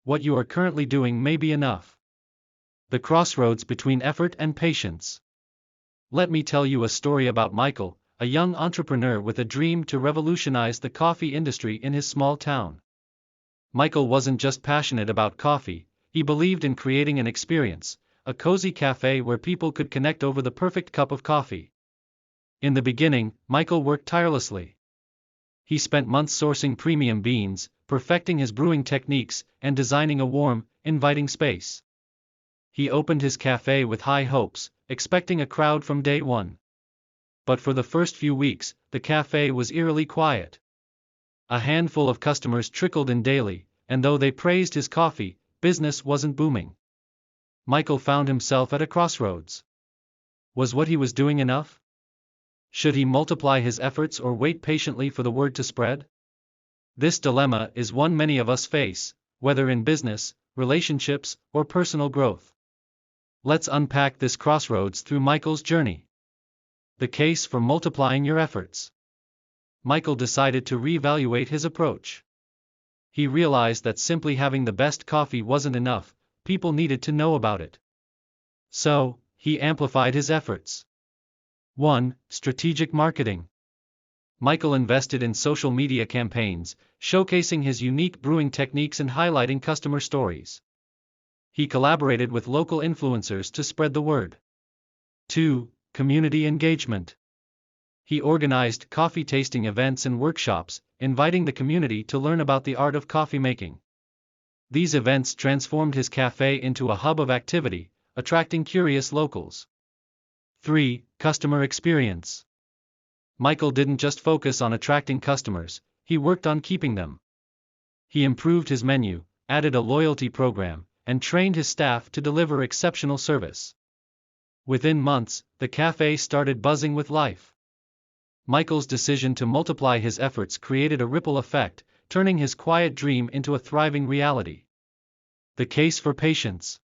What you are currently doing may be enough. The crossroads between effort and patience. Let me tell you a story about Michael, a young entrepreneur with a dream to revolutionize the coffee industry in his small town. Michael wasn't just passionate about coffee, he believed in creating an experience, a cozy cafe where people could connect over the perfect cup of coffee. In the beginning, Michael worked tirelessly. He spent months sourcing premium beans, perfecting his brewing techniques, and designing a warm, inviting space. He opened his cafe with high hopes, expecting a crowd from day one. But for the first few weeks, the cafe was eerily quiet. A handful of customers trickled in daily, and though they praised his coffee, business wasn't booming. Michael found himself at a crossroads. Was what he was doing enough? Should he multiply his efforts or wait patiently for the word to spread? This dilemma is one many of us face, whether in business, relationships, or personal growth. Let's unpack this crossroads through Michael's journey. The case for multiplying your efforts. Michael decided to reevaluate his approach. He realized that simply having the best coffee wasn't enough, people needed to know about it. So, he amplified his efforts. 1. Strategic marketing. Michael invested in social media campaigns, showcasing his unique brewing techniques and highlighting customer stories. He collaborated with local influencers to spread the word. 2. Community engagement. He organized coffee tasting events and workshops, inviting the community to learn about the art of coffee making. These events transformed his cafe into a hub of activity, attracting curious locals. 3. Customer experience. Michael didn't just focus on attracting customers, he worked on keeping them. He improved his menu, added a loyalty program, and trained his staff to deliver exceptional service. Within months, the cafe started buzzing with life. Michael's decision to multiply his efforts created a ripple effect, turning his quiet dream into a thriving reality. The case for patience.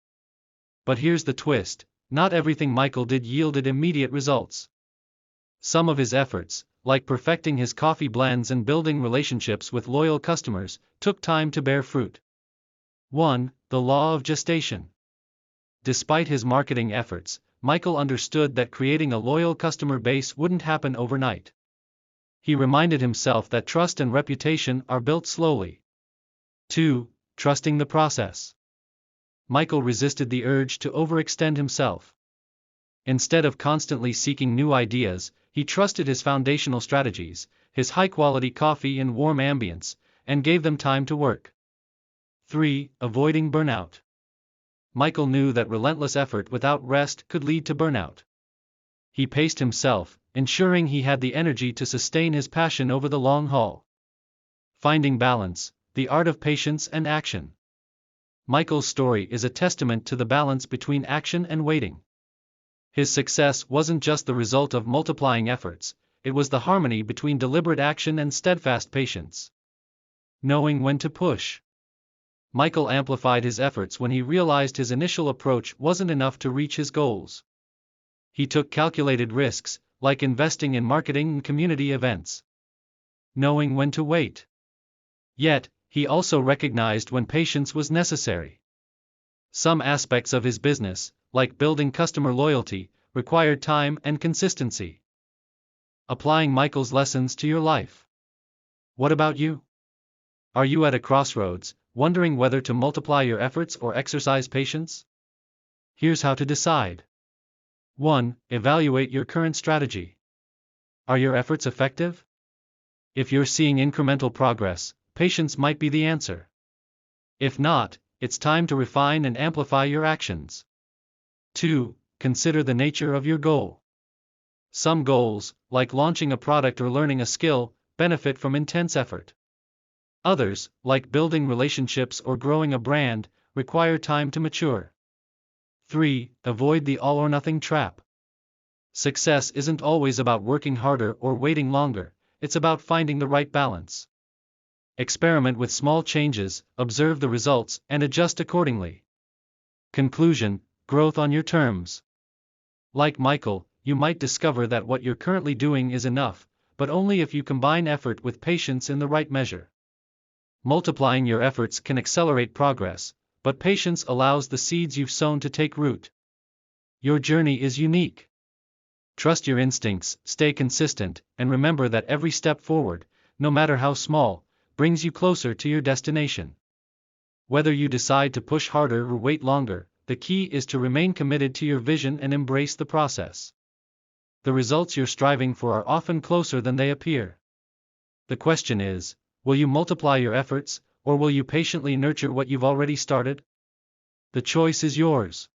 But here's the twist, not everything Michael did yielded immediate results. Some of his efforts, like perfecting his coffee blends and building relationships with loyal customers, took time to bear fruit. 1. The law of gestation. Despite his marketing efforts, Michael understood that creating a loyal customer base wouldn't happen overnight. He reminded himself that trust and reputation are built slowly. 2. Trusting the process. Michael resisted the urge to overextend himself. Instead of constantly seeking new ideas, he trusted his foundational strategies, his high-quality coffee and warm ambience, and gave them time to work. 3. Avoiding burnout. Michael knew that relentless effort without rest could lead to burnout. He paced himself, ensuring he had the energy to sustain his passion over the long haul. Finding balance, the art of patience and action. Michael's story is a testament to the balance between action and waiting. His success wasn't just the result of multiplying efforts, it was the harmony between deliberate action and steadfast patience. Knowing when to push. Michael amplified his efforts when he realized his initial approach wasn't enough to reach his goals. He took calculated risks, like investing in marketing and community events. Knowing when to wait. Yet, he also recognized when patience was necessary. Some aspects of his business, like building customer loyalty, required time and consistency. Applying Michael's lessons to your life. What about you? Are you at a crossroads, wondering whether to multiply your efforts or exercise patience? Here's how to decide. 1. Evaluate your current strategy. Are your efforts effective? If you're seeing incremental progress, patience might be the answer. If not, it's time to refine and amplify your actions. 2. Consider the nature of your goal. Some goals, like launching a product or learning a skill, benefit from intense effort. Others, like building relationships or growing a brand, require time to mature. 3. Avoid the all-or-nothing trap. Success isn't always about working harder or waiting longer, it's about finding the right balance. Experiment with small changes, observe the results, and adjust accordingly. Conclusion: growth on your terms. Like Michael, you might discover that what you're currently doing is enough, but only if you combine effort with patience in the right measure. Multiplying your efforts can accelerate progress, but patience allows the seeds you've sown to take root. Your journey is unique. Trust your instincts, stay consistent, and remember that every step forward, no matter how small, brings you closer to your destination. Whether you decide to push harder or wait longer, the key is to remain committed to your vision and embrace the process. The results you're striving for are often closer than they appear. The question is, will you multiply your efforts, or will you patiently nurture what you've already started? The choice is yours.